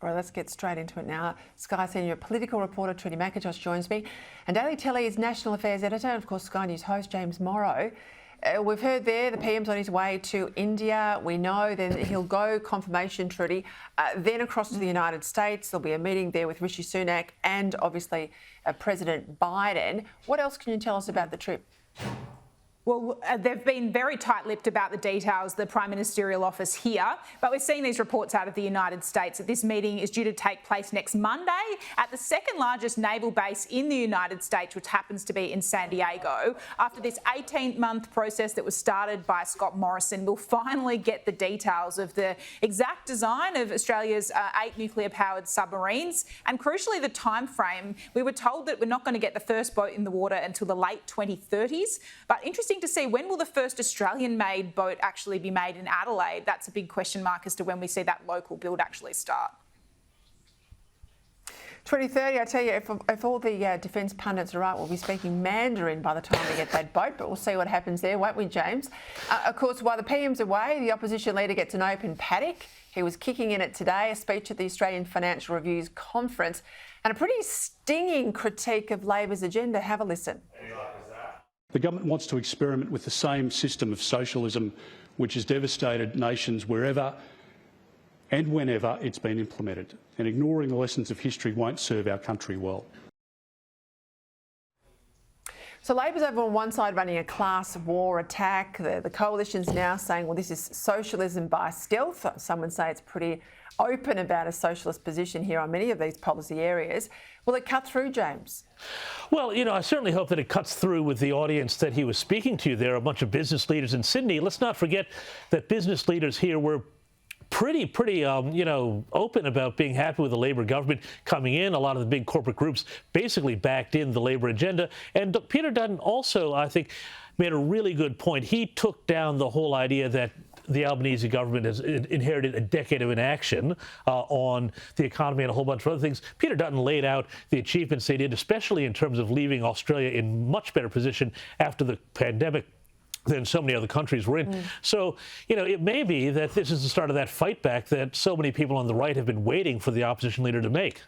All right, let's get straight into it now. Sky senior political reporter Trudy McIntosh joins me, and Daily Telly's national affairs editor, and of course Sky News host James Morrow. We've heard there the PM's on his way to India. We know then he'll go, confirmation, Trudy, then across to the United States. There'll be a meeting there with Rishi Sunak and obviously President Biden. What else can you tell us about the trip? Well, they've been very tight-lipped about the details, the Prime Ministerial Office here, but we're seeing these reports out of the United States that this meeting is due to take place next Monday at the second largest naval base in the United States, which happens to be in San Diego. After this 18-month process that was started by Scott Morrison, we'll finally get the details of the exact design of Australia's 8 nuclear-powered submarines, and crucially the time frame. We were told that we're not going to get the first boat in the water until the late 2030s, but interesting to see, when will the first Australian-made boat actually be made in Adelaide? That's a big question mark as to when we see that local build actually start. 2030, I tell you, if all the defence pundits are right, we'll be speaking Mandarin by the time we get that boat, but we'll see what happens there, won't we, James? Of course, while the PM's away, the opposition leader gets an open paddock. He was kicking in it today, a speech at the Australian Financial Review's conference, and a pretty stinging critique of Labor's agenda. Have a listen. The government wants to experiment with the same system of socialism which has devastated nations wherever and whenever it's been implemented, and ignoring the lessons of history won't serve our country well. So Labor's over on one side running a class war attack. The coalition's now saying, well, this is socialism by stealth. Some would say it's pretty open about a socialist position here on many of these policy areas. Will it cut through, James? Well, you know, I certainly hope that it cuts through with the audience that he was speaking to. There are a bunch of business leaders in Sydney. Let's not forget that business leaders here were pretty open about being happy with the Labor government coming in. A lot of the big corporate groups basically backed in the Labor agenda. And Peter Dutton also, I think, made a really good point. He took down the whole idea that the Albanese government has inherited a decade of inaction on the economy and a whole bunch of other things. Peter Dutton laid out the achievements they did, especially in terms of leaving Australia in much better position after the pandemic than so many other countries were in. So, you know, it may be that this is the start of that fight back that so many people on the right have been waiting for the opposition leader to make.